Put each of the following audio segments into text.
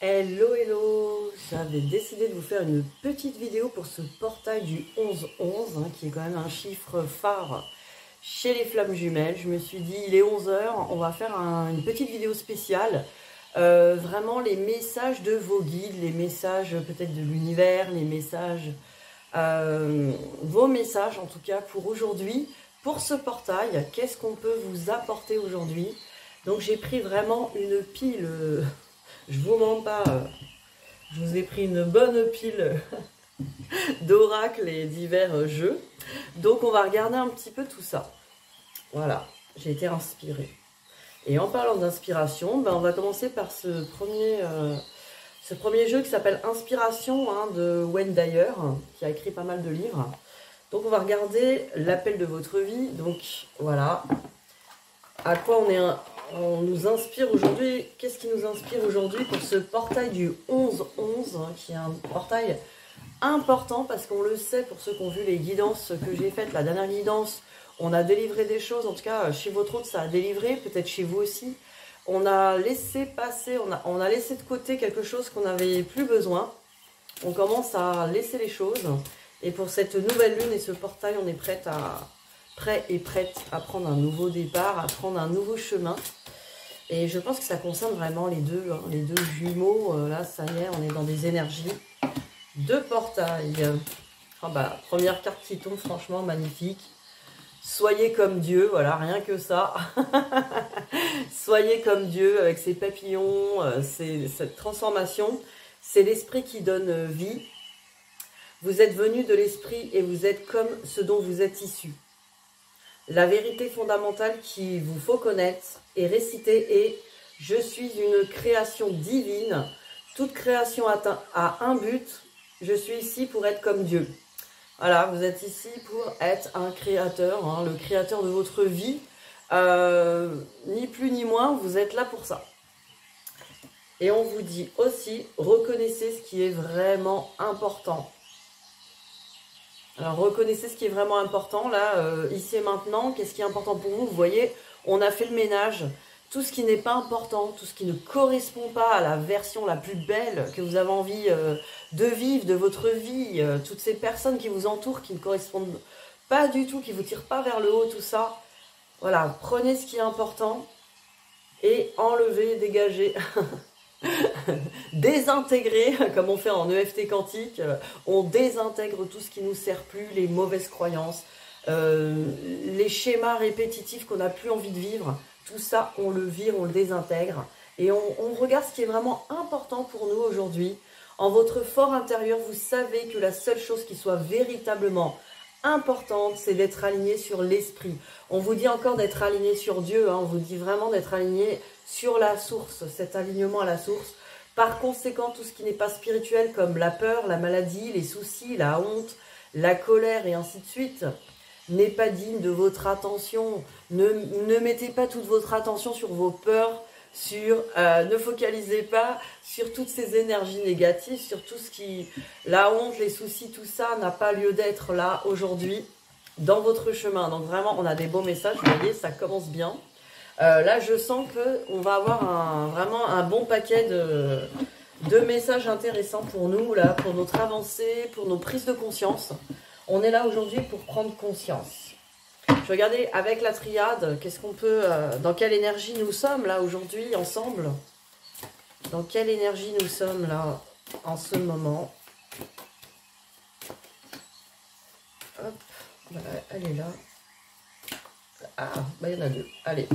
Hello, hello! J'avais décidé de vous faire une petite vidéo pour ce portail du 11-11, qui est quand même un chiffre phare chez les flammes jumelles. Je me suis dit, il est 11 heures, on va faire une petite vidéo spéciale. Vraiment les messages de vos guides, les messages peut-être de l'univers, les messages, vos messages en tout cas pour aujourd'hui, pour ce portail. Qu'est-ce qu'on peut vous apporter aujourd'hui? Donc j'ai pris vraiment une pile... Je vous mens pas, je vous ai pris une bonne pile d'oracles et divers jeux. Donc on va regarder un petit peu tout ça. Voilà, j'ai été inspirée. Et en parlant d'inspiration, on va commencer par ce premier jeu qui s'appelle Inspiration, de Wayne Dyer, qui a écrit pas mal de livres. Donc on va regarder l'appel de votre vie. Donc voilà, à quoi on nous inspire aujourd'hui. Qu'est-ce qui nous inspire aujourd'hui pour ce portail du 11-11, qui est un portail important parce qu'on le sait, pour ceux qui ont vu les guidances que j'ai faites, la dernière guidance, on a délivré des choses, en tout cas chez votre autre ça a délivré, peut-être chez vous aussi. On a laissé passer, on a laissé de côté quelque chose qu'on n'avait plus besoin. On commence à laisser les choses. Et pour cette nouvelle lune et ce portail, on est prêt et prête à prendre un nouveau départ, à prendre un nouveau chemin. Et je pense que ça concerne vraiment les deux jumeaux. Là, ça y est, on est dans des énergies de portail. Ah bah, première carte qui tombe, franchement, magnifique. Soyez comme Dieu, voilà, rien que ça. Soyez comme Dieu, avec ses papillons, cette transformation. C'est l'esprit qui donne vie. Vous êtes venu de l'esprit et vous êtes comme ce dont vous êtes issu. La vérité fondamentale qu'il vous faut connaître et réciter est « Je suis une création divine. Toute création a un but. Je suis ici pour être comme Dieu. » Voilà, vous êtes ici pour être un créateur, le créateur de votre vie. Ni plus ni moins, vous êtes là pour ça. Et on vous dit aussi, reconnaissez ce qui est vraiment important. Alors, reconnaissez ce qui est vraiment important, là, ici et maintenant. Qu'est-ce qui est important pour vous? Vous voyez, on a fait le ménage. Tout ce qui n'est pas important, tout ce qui ne correspond pas à la version la plus belle que vous avez envie de vivre, de votre vie, toutes ces personnes qui vous entourent, qui ne correspondent pas du tout, qui ne vous tirent pas vers le haut, tout ça. Voilà, prenez ce qui est important et enlevez, dégagez. Désintégrer, comme on fait en EFT quantique, on désintègre tout ce qui ne nous sert plus, les mauvaises croyances, les schémas répétitifs qu'on n'a plus envie de vivre, tout ça on le vire, on le désintègre et on regarde ce qui est vraiment important pour nous aujourd'hui. En votre fort intérieur, vous savez que la seule chose qui soit véritablement importante, c'est d'être aligné sur l'esprit. On vous dit encore d'être aligné sur Dieu, on vous dit vraiment d'être aligné sur la source, cet alignement à la source. Par conséquent, tout ce qui n'est pas spirituel, comme la peur, la maladie, les soucis, la honte, la colère et ainsi de suite, n'est pas digne de votre attention. Ne mettez pas toute votre attention sur vos peurs, ne focalisez pas sur toutes ces énergies négatives, sur tout ce qui... La honte, les soucis, tout ça n'a pas lieu d'être là aujourd'hui dans votre chemin. Donc vraiment, on a des beaux messages, vous voyez, ça commence bien. Là, je sens qu'on va avoir vraiment un bon paquet de messages intéressants pour nous, là, pour notre avancée, pour nos prises de conscience. On est là aujourd'hui pour prendre conscience. Je vais regarder avec la triade, qu'est-ce qu'on peut, dans quelle énergie nous sommes là aujourd'hui ensemble. Dans quelle énergie nous sommes là en ce moment. Hop, voilà, elle est là. Ah, bah il y en a deux. Allez.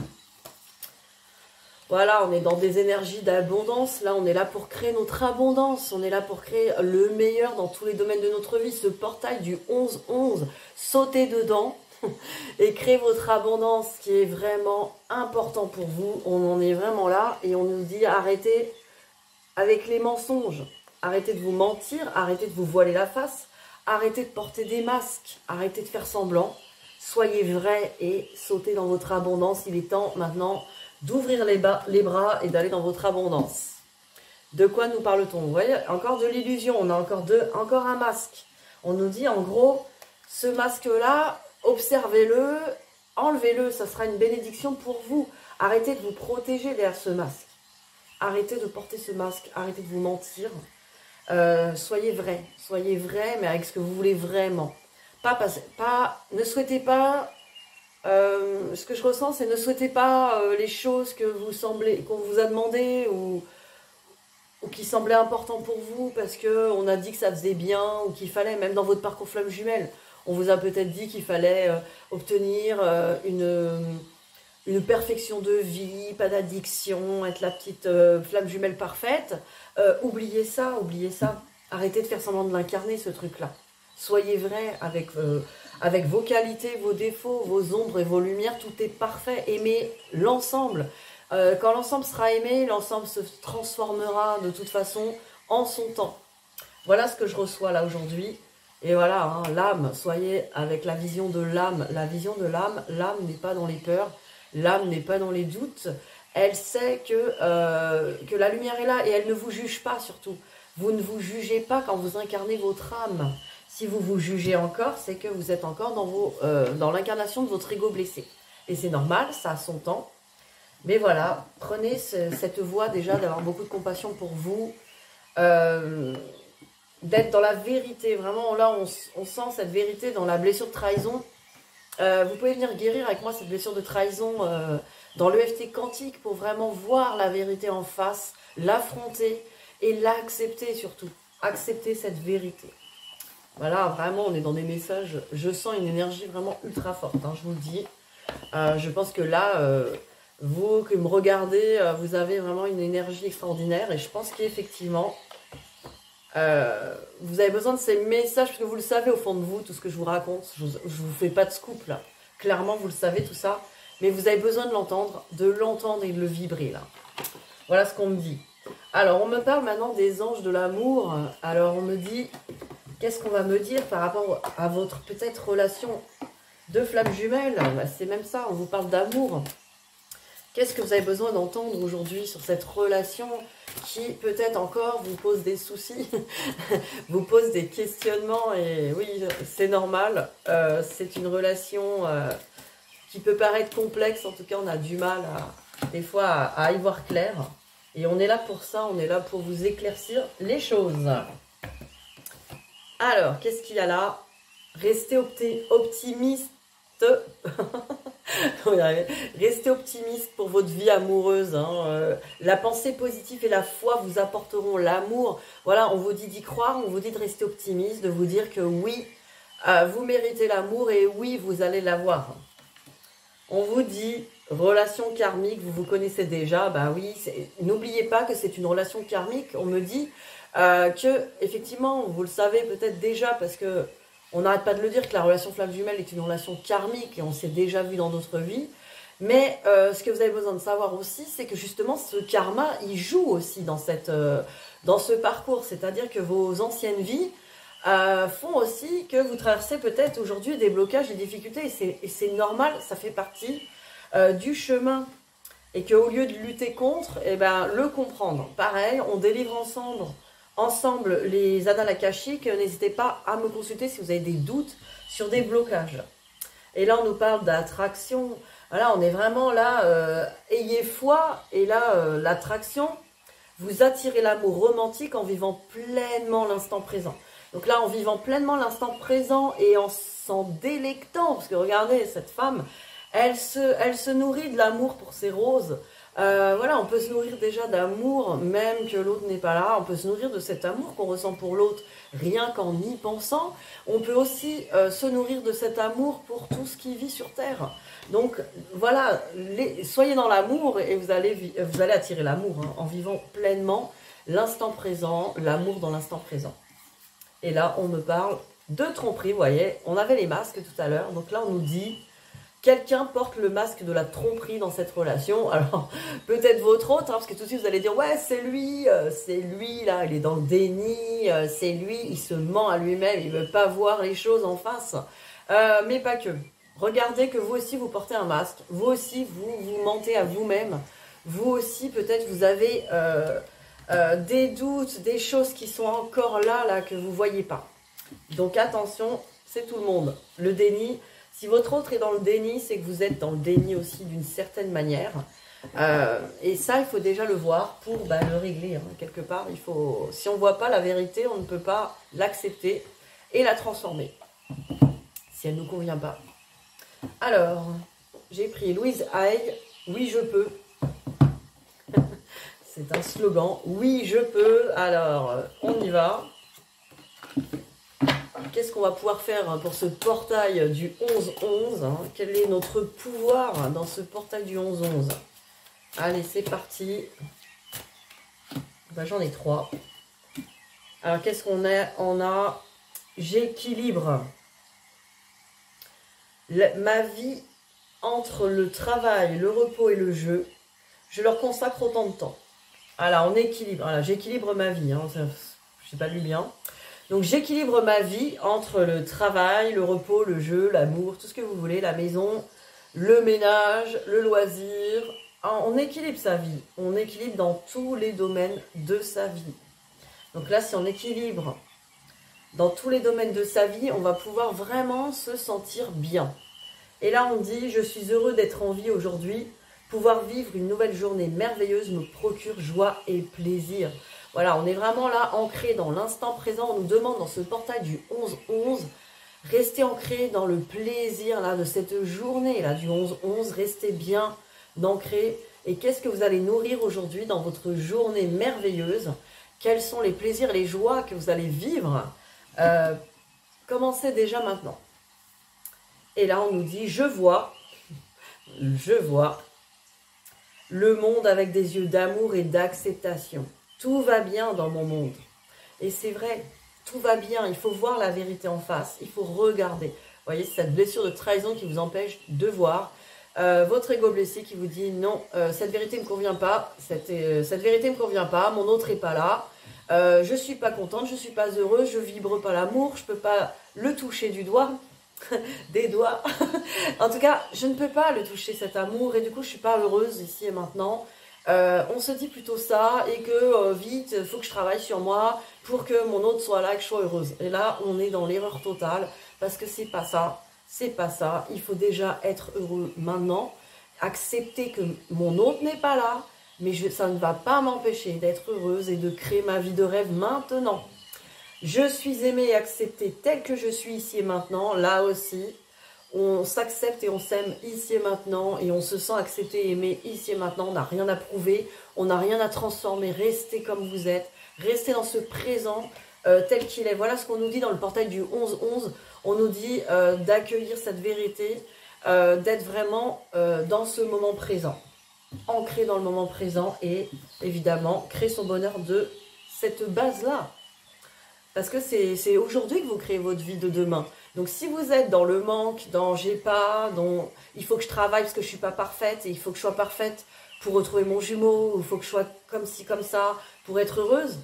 Voilà, on est dans des énergies d'abondance. Là, on est là pour créer notre abondance. On est là pour créer le meilleur dans tous les domaines de notre vie. Ce portail du 11-11, sautez dedans et créez votre abondance qui est vraiment important pour vous. On en est vraiment là et on nous dit arrêtez avec les mensonges. Arrêtez de vous mentir, arrêtez de vous voiler la face, arrêtez de porter des masques, arrêtez de faire semblant. Soyez vrai et sautez dans votre abondance. Il est temps maintenant d'ouvrir les bras et d'aller dans votre abondance. De quoi nous parle-t-on? Vous voyez, encore de l'illusion, on a encore un masque. On nous dit en gros, ce masque-là, observez-le, enlevez-le, ça sera une bénédiction pour vous. Arrêtez de vous protéger derrière ce masque. arrêtez de porter ce masque, arrêtez de vous mentir. Soyez vrai, mais avec ce que vous voulez vraiment. Ne souhaitez pas, ce que je ressens, c'est ne souhaitez pas les choses qu'on vous a demandé ou qui semblaient importantes pour vous parce qu'on a dit que ça faisait bien ou qu'il fallait, même dans votre parcours flamme jumelle, on vous a peut-être dit qu'il fallait obtenir une perfection de vie, pas d'addiction, être la petite flamme jumelle parfaite. Oubliez ça, oubliez ça. Arrêtez de faire semblant de l'incarner, ce truc-là. Soyez vrai avec vos qualités, vos défauts, vos ombres et vos lumières. Tout est parfait. Aimez l'ensemble. Quand l'ensemble sera aimé, l'ensemble se transformera de toute façon en son temps. Voilà ce que je reçois là aujourd'hui. Et voilà, hein, l'âme, soyez avec la vision de l'âme. La vision de l'âme, l'âme n'est pas dans les peurs, l'âme n'est pas dans les doutes. Elle sait que la lumière est là et elle ne vous juge pas surtout. Vous ne vous jugez pas quand vous incarnez votre âme. Si vous vous jugez encore, c'est que vous êtes encore dans l'incarnation de votre ego blessé. Et c'est normal, ça a son temps. Mais voilà, prenez cette voie déjà d'avoir beaucoup de compassion pour vous, d'être dans la vérité. Vraiment, là, on sent cette vérité dans la blessure de trahison. Vous pouvez venir guérir avec moi cette blessure de trahison dans l'EFT quantique pour vraiment voir la vérité en face, l'affronter et l'accepter surtout. Accepter cette vérité. Voilà, vraiment, on est dans des messages. Je sens une énergie vraiment ultra forte, hein, je vous le dis. Je pense que là, vous qui me regardez, vous avez vraiment une énergie extraordinaire. Et je pense qu'effectivement, vous avez besoin de ces messages, parce que vous le savez au fond de vous, tout ce que je vous raconte. Je vous fais pas de scoop, là. Clairement, vous le savez, tout ça. Mais vous avez besoin de l'entendre et de le vibrer, là. Voilà ce qu'on me dit. Alors, on me parle maintenant des anges de l'amour. Alors, on me dit... Qu'est-ce qu'on va me dire par rapport à votre peut-être relation de flamme jumelle? C'est même ça, on vous parle d'amour. Qu'est-ce que vous avez besoin d'entendre aujourd'hui sur cette relation qui peut-être encore vous pose des soucis, vous pose des questionnements? Et oui, c'est normal. C'est une relation qui peut paraître complexe. En tout cas, on a du mal des fois à y voir clair. Et on est là pour ça, on est là pour vous éclaircir les choses. Alors, qu'est-ce qu'il y a là? Restez optimiste. Restez optimiste pour votre vie amoureuse. Hein. La pensée positive et la foi vous apporteront l'amour. Voilà, on vous dit d'y croire, on vous dit de rester optimiste, de vous dire que oui, vous méritez l'amour et oui, vous allez l'avoir. On vous dit relation karmique, vous vous connaissez déjà. Bah oui, n'oubliez pas que c'est une relation karmique. On me dit que, effectivement, vous le savez peut-être déjà parce que on n'arrête pas de le dire que la relation flamme jumelle est une relation karmique et on s'est déjà vu dans d'autres vies. Mais ce que vous avez besoin de savoir aussi, c'est que justement ce karma, il joue aussi dans ce parcours. C'est-à-dire que vos anciennes vies font aussi que vous traversez peut-être aujourd'hui des blocages, des difficultés. Et c'est normal, ça fait partie du chemin. Et qu'au lieu de lutter contre, eh ben, le comprendre. Pareil, on délivre ensemble les annales akashiques. N'hésitez pas à me consulter si vous avez des doutes sur des blocages. Et là, on nous parle d'attraction. Voilà, on est vraiment là, ayez foi. Et là, l'attraction, vous attirez l'amour romantique en vivant pleinement l'instant présent. Donc là, en vivant pleinement l'instant présent et en s'en délectant, parce que regardez, cette femme, elle se nourrit de l'amour pour ses roses. Voilà, on peut se nourrir déjà d'amour, même que l'autre n'est pas là. On peut se nourrir de cet amour qu'on ressent pour l'autre, rien qu'en y pensant. On peut aussi se nourrir de cet amour pour tout ce qui vit sur Terre. Donc voilà, soyez dans l'amour et vous allez attirer l'amour hein, en vivant pleinement l'instant présent, l'amour dans l'instant présent. Et là, on me parle de tromperie, vous voyez. On avait les masques tout à l'heure, donc là, on nous dit... Quelqu'un porte le masque de la tromperie dans cette relation. Alors, peut-être votre autre, hein, parce que tout de suite, vous allez dire, ouais, c'est lui, là, il est dans le déni, c'est lui, il se ment à lui-même, il ne veut pas voir les choses en face. Mais pas que. Regardez que vous aussi, vous portez un masque. Vous aussi, vous mentez à vous-même. Vous aussi, peut-être, vous avez des doutes, des choses qui sont encore là, que vous ne voyez pas. Donc, attention, c'est tout le monde. Le déni... Si votre autre est dans le déni, c'est que vous êtes dans le déni aussi d'une certaine manière. Et ça, il faut déjà le voir pour le régler. Hein. Quelque part, si on ne voit pas la vérité, on ne peut pas l'accepter et la transformer si elle ne nous convient pas. Alors, j'ai pris Louise Hay, oui je peux. C'est un slogan, oui je peux. Alors, on y va. Qu'est-ce qu'on va pouvoir faire pour ce portail du 11-11 hein? Quel est notre pouvoir dans ce portail du 11-11? Allez, c'est parti. J'en ai 3. Alors, qu'est-ce qu'on a? On a j'équilibre ma vie entre le travail, le repos et le jeu. Je leur consacre autant de temps. Alors, on équilibre. Voilà, j'équilibre ma vie. Hein, je n'ai pas lu bien. Donc, j'équilibre ma vie entre le travail, le repos, le jeu, l'amour, tout ce que vous voulez, la maison, le ménage, le loisir. On équilibre sa vie. On équilibre dans tous les domaines de sa vie. Donc là, si on équilibre dans tous les domaines de sa vie, on va pouvoir vraiment se sentir bien. Et là, on dit, je suis heureux d'être en vie aujourd'hui. Pouvoir vivre une nouvelle journée merveilleuse me procure joie et plaisir. Voilà, on est vraiment là, ancré dans l'instant présent. On nous demande dans ce portail du 11-11, restez ancré dans le plaisir là, de cette journée là, du 11-11. Restez bien ancré. Et qu'est-ce que vous allez nourrir aujourd'hui dans votre journée merveilleuse? Quels sont les plaisirs et les joies que vous allez vivre? Commencez déjà maintenant. Et là, on nous dit, je vois le monde avec des yeux d'amour et d'acceptation. Tout va bien dans mon monde. Et c'est vrai, tout va bien. Il faut voir la vérité en face. Il faut regarder. Vous voyez, c'est cette blessure de trahison qui vous empêche de voir. Votre ego blessé qui vous dit, non, cette vérité ne me convient pas. Cette vérité ne me convient pas. Mon autre n'est pas là. Je ne suis pas contente, je ne suis pas heureuse. Je ne vibre pas l'amour. Je ne peux pas le toucher du doigt. Des doigts. En tout cas, je ne peux pas le toucher cet amour et du coup, je suis pas heureuse ici et maintenant. On se dit plutôt ça et que vite, il faut que je travaille sur moi pour que mon autre soit là, que je sois heureuse. Et là, on est dans l'erreur totale parce que c'est pas ça. C'est pas ça. Il faut déjà être heureux maintenant, accepter que mon autre n'est pas là, mais ça ne va pas m'empêcher d'être heureuse et de créer ma vie de rêve maintenant. Je suis aimée et acceptée telle que je suis ici et maintenant. Là aussi, on s'accepte et on s'aime ici et maintenant. Et on se sent accepté et aimé ici et maintenant. On n'a rien à prouver, on n'a rien à transformer. Restez comme vous êtes. Restez dans ce présent tel qu'il est. Voilà ce qu'on nous dit dans le portail du 11-11. On nous dit d'accueillir cette vérité, d'être vraiment dans ce moment présent. Ancré dans le moment présent et évidemment créer son bonheur de cette base-là. Parce que c'est aujourd'hui que vous créez votre vie de demain. Donc si vous êtes dans le manque, dans j'ai pas, dans il faut que je travaille parce que je suis pas parfaite et il faut que je sois parfaite pour retrouver mon jumeau, ou il faut que je sois comme ci, comme ça pour être heureuse,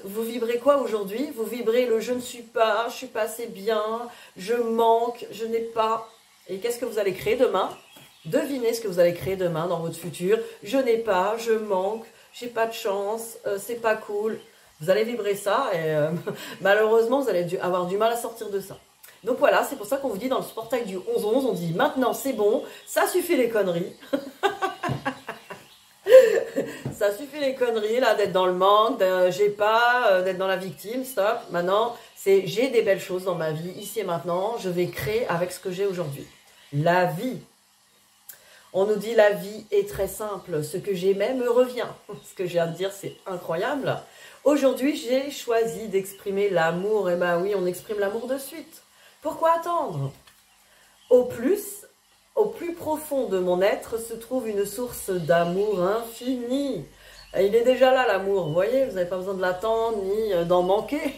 vous vibrez quoi aujourd'hui? Vous vibrez le je ne suis pas assez bien, je manque, je n'ai pas. Et qu'est-ce que vous allez créer demain? Devinez ce que vous allez créer demain dans votre futur. Je n'ai pas, je manque, j'ai pas de chance, c'est pas cool. Vous allez vibrer ça et malheureusement, vous allez avoir du mal à sortir de ça. Donc voilà, c'est pour ça qu'on vous dit dans ce portail du 11-11, on dit maintenant c'est bon, ça suffit les conneries. Ça suffit les conneries là d'être dans le manque, j'ai pas, d'être dans la victime, stop. Maintenant, c'est j'ai des belles choses dans ma vie, ici et maintenant, je vais créer avec ce que j'ai aujourd'hui. La vie. On nous dit la vie est très simple, ce que j'aimais me revient. Ce que je viens de dire, c'est incroyable. Aujourd'hui, j'ai choisi d'exprimer l'amour. Et ben oui, on exprime l'amour de suite. Pourquoi attendre? Au plus profond de mon être se trouve une source d'amour infini. Et il est déjà là l'amour, vous voyez, vous n'avez pas besoin de l'attendre ni d'en manquer.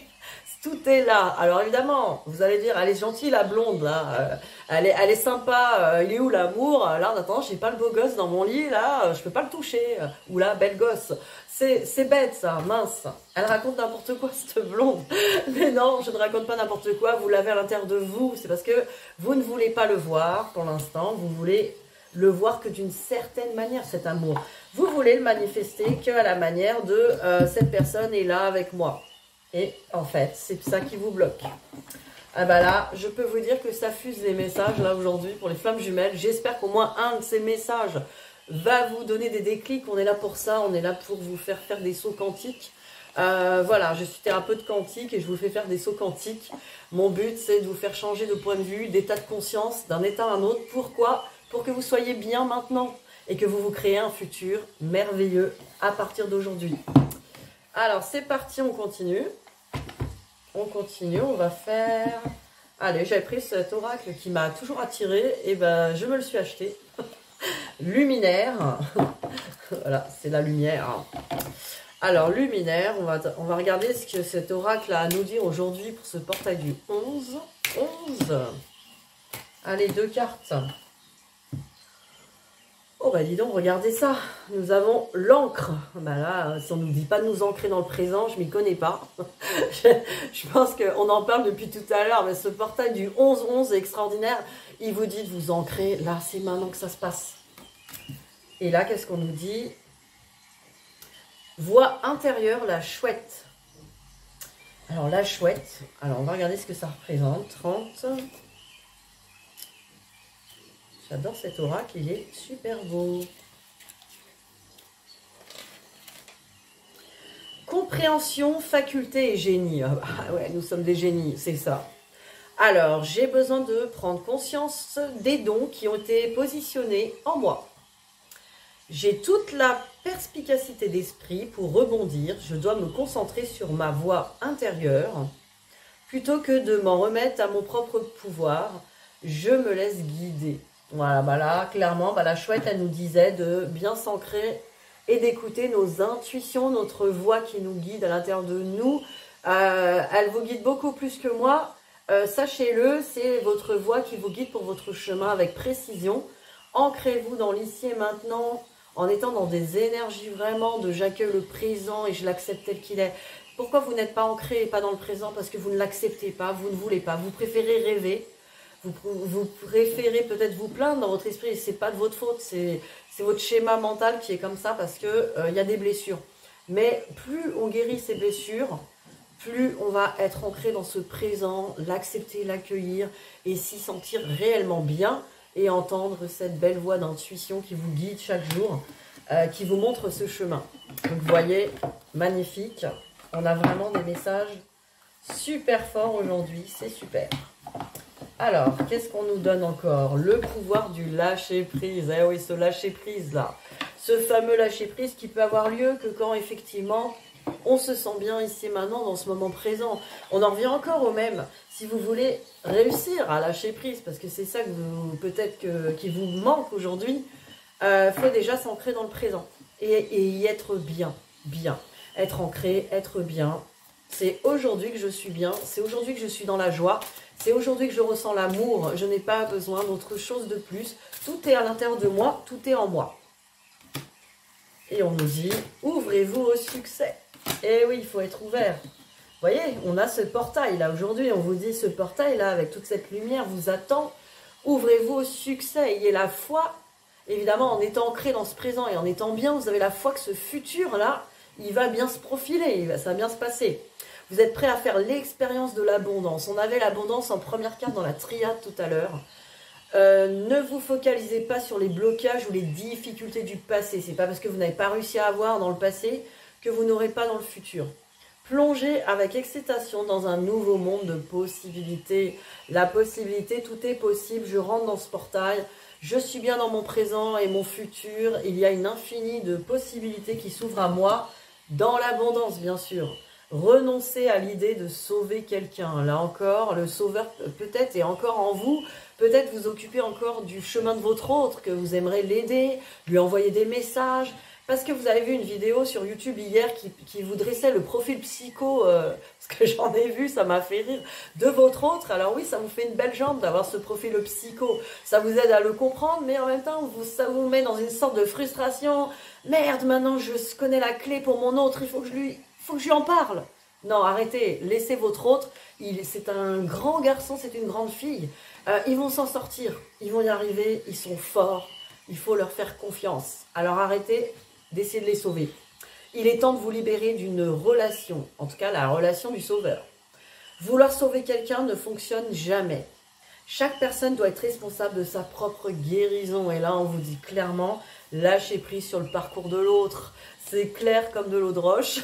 Tout est là. Alors évidemment, vous allez dire, elle est gentille la blonde, là. Elle est sympa. Il est où l'amour? Là, en attendant, j'ai pas le beau gosse dans mon lit, là, je peux pas le toucher. Ou là, belle gosse. C'est bête, ça, mince. Elle raconte n'importe quoi, cette blonde. Mais non, je ne raconte pas n'importe quoi. Vous l'avez à l'intérieur de vous. C'est parce que vous ne voulez pas le voir pour l'instant. Vous voulez le voir que d'une certaine manière, cet amour. Vous voulez le manifester qu'à la manière de cette personne est là avec moi. Et en fait, c'est ça qui vous bloque. Ah bah là, je peux vous dire que ça fuse les messages là aujourd'hui pour les flammes jumelles. J'espère qu'au moins un de ces messages va vous donner des déclics. On est là pour ça, on est là pour vous faire faire des sauts quantiques. Voilà, je suis thérapeute quantique et je vous fais faire des sauts quantiques. Mon but, c'est de vous faire changer de point de vue, d'état de conscience, d'un état à un autre. Pourquoi? Pour que vous soyez bien maintenant et que vous vous créez un futur merveilleux à partir d'aujourd'hui. Alors, c'est parti, on continue. On continue, on va faire... Allez, j'avais pris cet oracle qui m'a toujours attiré et ben je me le suis acheté. Luminaire. Voilà, c'est la lumière. Alors, luminaire, on va regarder ce que cet oracle a à nous dire aujourd'hui pour ce portail du 11. 11. Allez, 2 cartes. Oh bah dis donc, regardez ça. Nous avons l'encre. Bah là, si on ne nous dit pas de nous ancrer dans le présent, je m'y connais pas. je pense qu'on en parle depuis tout à l'heure, mais ce portail du 11-11 est extraordinaire. Il vous dit de vous ancrer. Là, c'est maintenant que ça se passe. Et là, qu'est-ce qu'on nous dit? Voix intérieure, la chouette. Alors, la chouette. Alors, on va regarder ce que ça représente. 30. J'adore cet oracle, il est super beau. Compréhension, faculté et génie. Ah ouais, nous sommes des génies, c'est ça. Alors, j'ai besoin de prendre conscience des dons qui ont été positionnés en moi. J'ai toute la perspicacité d'esprit pour rebondir. Je dois me concentrer sur ma voix intérieure. Plutôt que de m'en remettre à mon propre pouvoir, je me laisse guider. Voilà, bah là, clairement, bah la chouette, elle nous disait de bien s'ancrer et d'écouter nos intuitions, notre voix qui nous guide à l'intérieur de nous. Elle vous guide beaucoup plus que moi. Sachez-le, c'est votre voix qui vous guide pour votre chemin avec précision. Ancrez-vous dans l'ici et maintenant, en étant dans des énergies vraiment de j'accueille le présent et je l'accepte tel qu'il est. Pourquoi vous n'êtes pas ancré et pas dans le présent? Parce que vous ne l'acceptez pas, vous ne voulez pas, vous préférez rêver. Vous préférez peut-être vous plaindre dans votre esprit, et ce n'est pas de votre faute, c'est votre schéma mental qui est comme ça parce qu'il y a des blessures. Mais plus on guérit ces blessures, plus on va être ancré dans ce présent, l'accepter, l'accueillir et s'y sentir réellement bien et entendre cette belle voix d'intuition qui vous guide chaque jour, qui vous montre ce chemin. Donc vous voyez, magnifique, on a vraiment des messages super forts aujourd'hui, c'est super. Alors, qu'est-ce qu'on nous donne encore? Le pouvoir du lâcher-prise. Eh oui, ce lâcher-prise-là. Ce fameux lâcher-prise qui peut avoir lieu que quand, effectivement, on se sent bien ici et maintenant, dans ce moment présent. On en revient encore au même. Si vous voulez réussir à lâcher-prise, parce que c'est ça que vous peut-être qui vous manque aujourd'hui, faut déjà s'ancrer dans le présent. Et y être bien. Bien. Être ancré, être bien. C'est aujourd'hui que je suis bien. C'est aujourd'hui que je suis dans la joie. C'est aujourd'hui que je ressens l'amour, je n'ai pas besoin d'autre chose de plus. Tout est à l'intérieur de moi, tout est en moi. Et on nous dit, ouvrez-vous au succès. Eh oui, il faut être ouvert. Vous voyez, on a ce portail là aujourd'hui, on vous dit ce portail là avec toute cette lumière vous attend. Ouvrez-vous au succès, ayez la foi. Évidemment, en étant ancré dans ce présent et en étant bien, vous avez la foi que ce futur là, il va bien se profiler, ça va bien se passer. Vous êtes prêts à faire l'expérience de l'abondance. On avait l'abondance en première carte dans la triade tout à l'heure. Ne vous focalisez pas sur les blocages ou les difficultés du passé. Ce n'est pas parce que vous n'avez pas réussi à avoir dans le passé que vous n'aurez pas dans le futur. Plongez avec excitation dans un nouveau monde de possibilités. La possibilité, tout est possible. Je rentre dans ce portail. Je suis bien dans mon présent et mon futur. Il y a une infinie de possibilités qui s'ouvrent à moi dans l'abondance, bien sûr. Renoncez à l'idée de sauver quelqu'un. Là encore, le sauveur peut-être est encore en vous. Peut-être vous occupez encore du chemin de votre autre, que vous aimeriez l'aider, lui envoyer des messages. Parce que vous avez vu une vidéo sur YouTube hier qui vous dressait le profil psycho, parce que j'en ai vu, ça m'a fait rire, de votre autre. Alors oui, ça vous fait une belle jambe d'avoir ce profil psycho. Ça vous aide à le comprendre, mais en même temps, ça vous met dans une sorte de frustration. Merde, maintenant je connais la clé pour mon autre, il faut que je lui en parle. Non, arrêtez, laissez votre autre. C'est un grand garçon, c'est une grande fille. Ils vont s'en sortir, ils vont y arriver, ils sont forts. Il faut leur faire confiance. Alors arrêtez d'essayer de les sauver. Il est temps de vous libérer d'une relation, en tout cas la relation du sauveur. Vouloir sauver quelqu'un ne fonctionne jamais. Chaque personne doit être responsable de sa propre guérison. Et là, on vous dit clairement, lâchez prise sur le parcours de l'autre. C'est clair comme de l'eau de roche.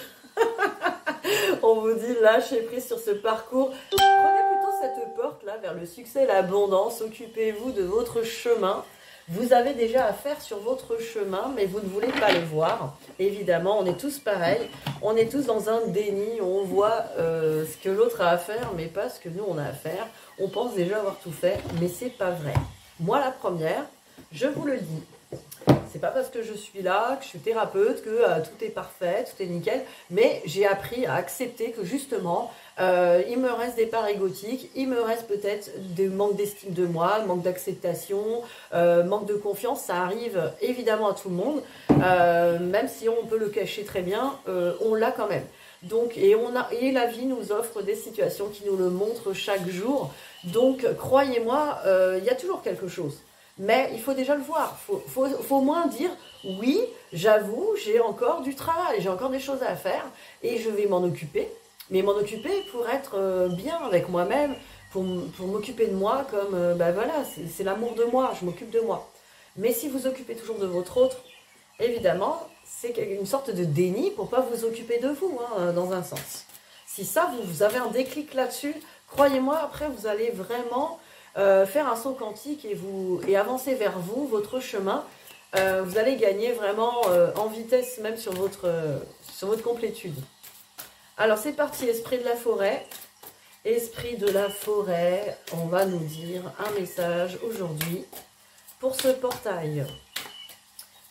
On vous dit, lâchez prise sur ce parcours. Prenez plutôt cette porte-là vers le succès et l'abondance. Occupez-vous de votre chemin. Vous avez déjà à faire sur votre chemin, mais vous ne voulez pas le voir. Évidemment, on est tous pareils. On est tous dans un déni. On voit ce que l'autre a à faire, mais pas ce que nous, on a à faire. On pense déjà avoir tout fait, mais c'est pas vrai. Moi, la première, je vous le dis. C'est pas parce que je suis là, que je suis thérapeute, que tout est parfait, tout est nickel. Mais j'ai appris à accepter que justement, il me reste des parts égotiques, il me reste peut-être des manques d'estime de moi, manque d'acceptation, manque de confiance. Ça arrive évidemment à tout le monde. Même si on peut le cacher très bien, on l'a quand même. Donc, et la vie nous offre des situations qui nous le montrent chaque jour. Donc, croyez-moi, il y a toujours quelque chose. Mais il faut déjà le voir. Faut au moins dire, oui, j'avoue, j'ai encore du travail, j'ai encore des choses à faire et je vais m'en occuper. Mais m'en occuper pour être bien avec moi-même, pour m'occuper de moi comme, voilà, c'est l'amour de moi, je m'occupe de moi. Mais si vous occupez toujours de votre autre, évidemment, c'est une sorte de déni pour ne pas vous occuper de vous, hein, dans un sens. Si ça, vous avez un déclic là-dessus, croyez-moi, après, vous allez vraiment faire un saut quantique et avancer vers vous, votre chemin. Vous allez gagner vraiment en vitesse, même sur votre complétude. Alors, c'est parti, esprit de la forêt. Esprit de la forêt, on va nous dire un message aujourd'hui pour ce portail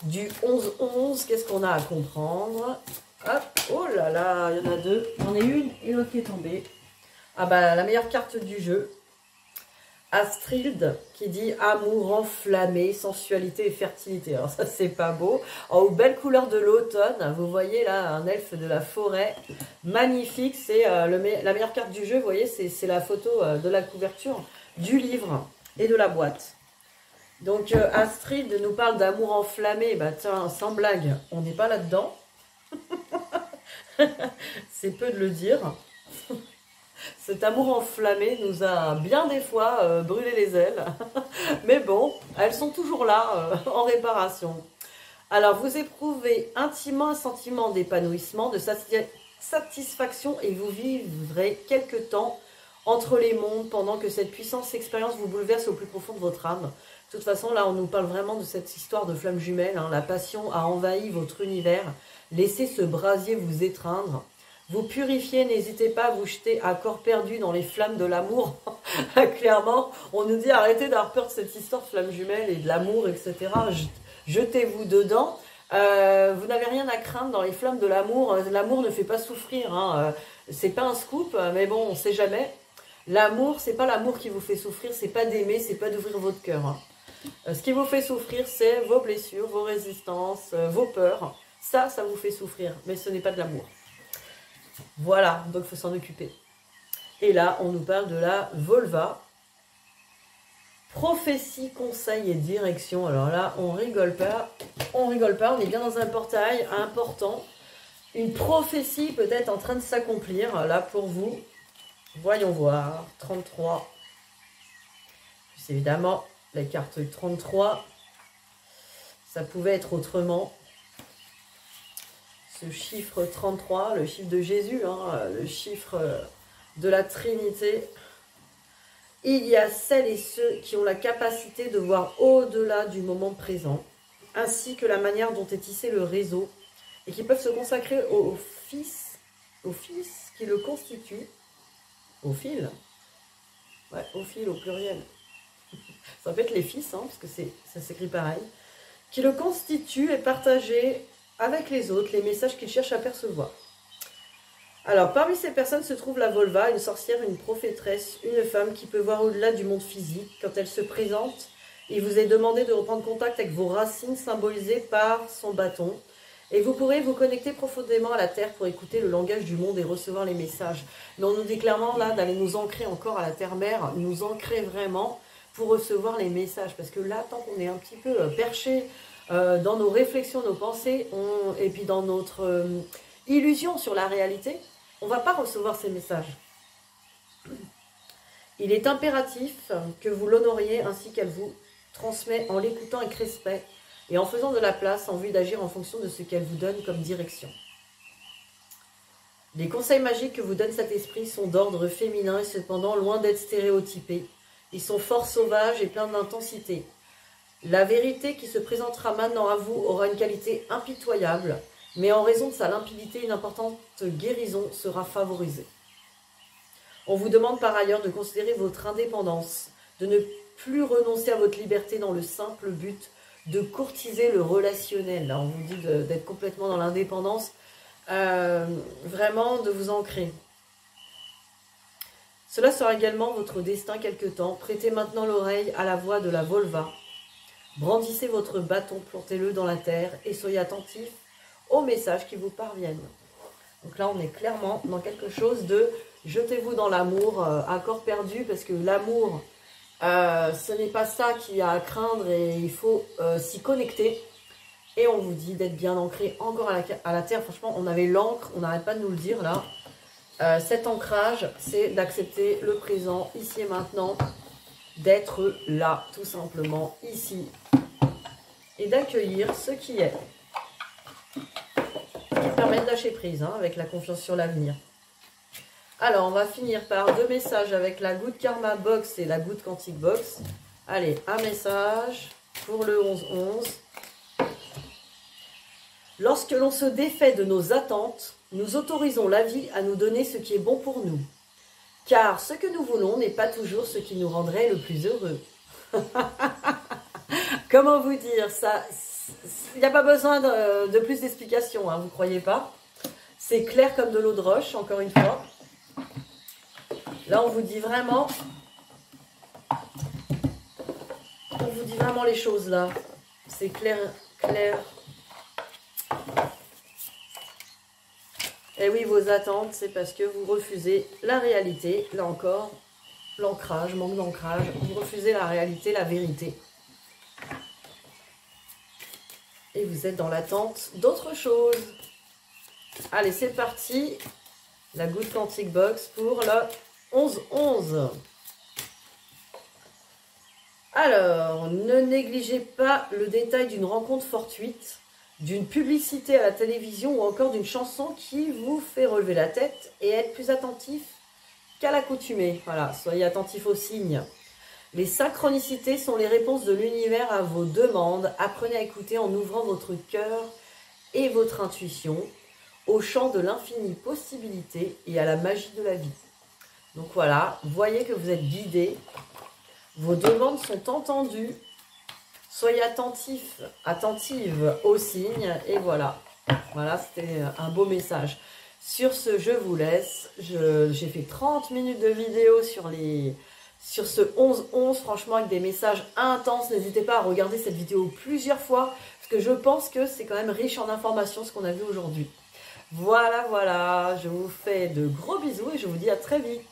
du 11-11. Qu'est-ce qu'on a à comprendre? Hop, oh là là, il y en a deux. J'en ai une et l'autre qui est tombée. Ah bah, la meilleure carte du jeu. Astrid qui dit amour enflammé, sensualité et fertilité. Alors ça, c'est pas beau. Aux belles couleurs de l'automne, vous voyez là un elfe de la forêt. Magnifique, c'est la meilleure carte du jeu. Vous voyez, c'est la photo de la couverture du livre et de la boîte. Donc Astrid nous parle d'amour enflammé. Bah tiens, sans blague, on n'est pas là-dedans. C'est peu de le dire. Cet amour enflammé nous a bien des fois brûlé les ailes. Mais bon, elles sont toujours là, en réparation. Alors, vous éprouvez intimement un sentiment d'épanouissement, de satisfaction et vous vivrez quelque temps entre les mondes pendant que cette puissante expérience vous bouleverse au plus profond de votre âme. De toute façon, là, on nous parle vraiment de cette histoire de flamme jumelle. Hein. La passion a envahi votre univers. Laissez ce brasier vous étreindre. Vous purifiez, n'hésitez pas à vous jeter à corps perdu dans les flammes de l'amour. Clairement, on nous dit arrêtez d'avoir peur de cette histoire de flamme jumelle et de l'amour, etc. Jetez-vous dedans. Vous n'avez rien à craindre dans les flammes de l'amour. L'amour ne fait pas souffrir. Hein. C'est pas un scoop, mais bon, on sait jamais. L'amour, c'est pas l'amour qui vous fait souffrir, c'est pas d'aimer, c'est pas d'ouvrir votre cœur. Hein. Ce qui vous fait souffrir, c'est vos blessures, vos résistances, vos peurs. Ça vous fait souffrir, mais ce n'est pas de l'amour. Voilà, donc il faut s'en occuper. Et là, on nous parle de la Volva. Prophétie, conseil et direction. Alors là, on rigole pas, on est bien dans un portail important. Une prophétie peut-être en train de s'accomplir, là, pour vous. Voyons voir, 33. Plus évidemment, la carte 33. Ça pouvait être autrement. Ce chiffre 33, le chiffre de Jésus, hein, le chiffre de la Trinité. Il y a celles et ceux qui ont la capacité de voir au-delà du moment présent, ainsi que la manière dont est tissé le réseau, et qui peuvent se consacrer au fils qui le constitue, au fil, ouais, au fil au pluriel. Ça peut être les fils, hein, parce que ça s'écrit pareil, qui le constitue et partagé avec les autres, les messages qu'ils cherchent à percevoir. Alors, parmi ces personnes se trouve la Volva, une sorcière, une prophétresse, une femme qui peut voir au-delà du monde physique. Quand elle se présente, il vous est demandé de reprendre contact avec vos racines symbolisées par son bâton. Et vous pourrez vous connecter profondément à la Terre pour écouter le langage du monde et recevoir les messages. Mais on nous dit clairement là d'aller nous ancrer encore à la Terre-Mère, nous ancrer vraiment pour recevoir les messages. Parce que là, tant qu'on est un petit peu perché dans nos réflexions, nos pensées, et puis dans notre illusion sur la réalité, on ne va pas recevoir ces messages. Il est impératif que vous l'honoriez ainsi qu'elle vous transmet en l'écoutant avec respect et en faisant de la place en vue d'agir en fonction de ce qu'elle vous donne comme direction. Les conseils magiques que vous donne cet esprit sont d'ordre féminin et cependant loin d'être stéréotypés. Ils sont fort sauvages et pleins d'intensité. La vérité qui se présentera maintenant à vous aura une qualité impitoyable, mais en raison de sa limpidité, une importante guérison sera favorisée. On vous demande par ailleurs de considérer votre indépendance, de ne plus renoncer à votre liberté dans le simple but de courtiser le relationnel. Là, on vous dit d'être complètement dans l'indépendance, vraiment de vous ancrer. Cela sera également votre destin quelque temps. Prêtez maintenant l'oreille à la voix de la Volva. Brandissez votre bâton, plantez-le dans la terre et soyez attentifs aux messages qui vous parviennent. Donc là, on est clairement dans quelque chose de jetez-vous dans l'amour à corps perdu, parce que l'amour, ce n'est pas ça qu'il y a à craindre et il faut s'y connecter. Et on vous dit d'être bien ancré encore à la terre. Franchement, on avait l'encre, on n'arrête pas de nous le dire là. Cet ancrage, c'est d'accepter le présent, ici et maintenant, d'être là, tout simplement, ici. Et d'accueillir ce qui est. Ce qui permet de lâcher prise, hein, avec la confiance sur l'avenir. Alors, on va finir par 2 messages avec la Good Karma Box et la Good Quantic Box. Allez, un message pour le 11-11. Lorsque l'on se défait de nos attentes, nous autorisons la vie à nous donner ce qui est bon pour nous. Car ce que nous voulons n'est pas toujours ce qui nous rendrait le plus heureux. Comment vous dire ça? Il n'y a pas besoin de plus d'explications, hein, vous ne croyez pas? C'est clair comme de l'eau de roche, encore une fois. Là, on vous dit vraiment les choses là. C'est clair, clair. Et oui, vos attentes, c'est parce que vous refusez la réalité. Là encore, l'ancrage, manque d'ancrage. Vous refusez la réalité, la vérité. Et vous êtes dans l'attente d'autre chose. Allez, c'est parti. La Good Quantic Box pour le 11-11. Alors, ne négligez pas le détail d'une rencontre fortuite, d'une publicité à la télévision ou encore d'une chanson qui vous fait relever la tête et être plus attentif qu'à l'accoutumée. Voilà, soyez attentifs aux signes. Les synchronicités sont les réponses de l'univers à vos demandes. Apprenez à écouter en ouvrant votre cœur et votre intuition au champ de l'infinie possibilité et à la magie de la vie. Donc voilà, voyez que vous êtes guidés, vos demandes sont entendues, soyez attentifs, attentives aux signes, et voilà. Voilà, c'était un beau message. Sur ce, je vous laisse. J'ai fait 30 minutes de vidéo sur ce 11-11, franchement, avec des messages intenses. N'hésitez pas à regarder cette vidéo plusieurs fois, parce que je pense que c'est quand même riche en informations ce qu'on a vu aujourd'hui. Voilà, voilà, je vous fais de gros bisous et je vous dis à très vite.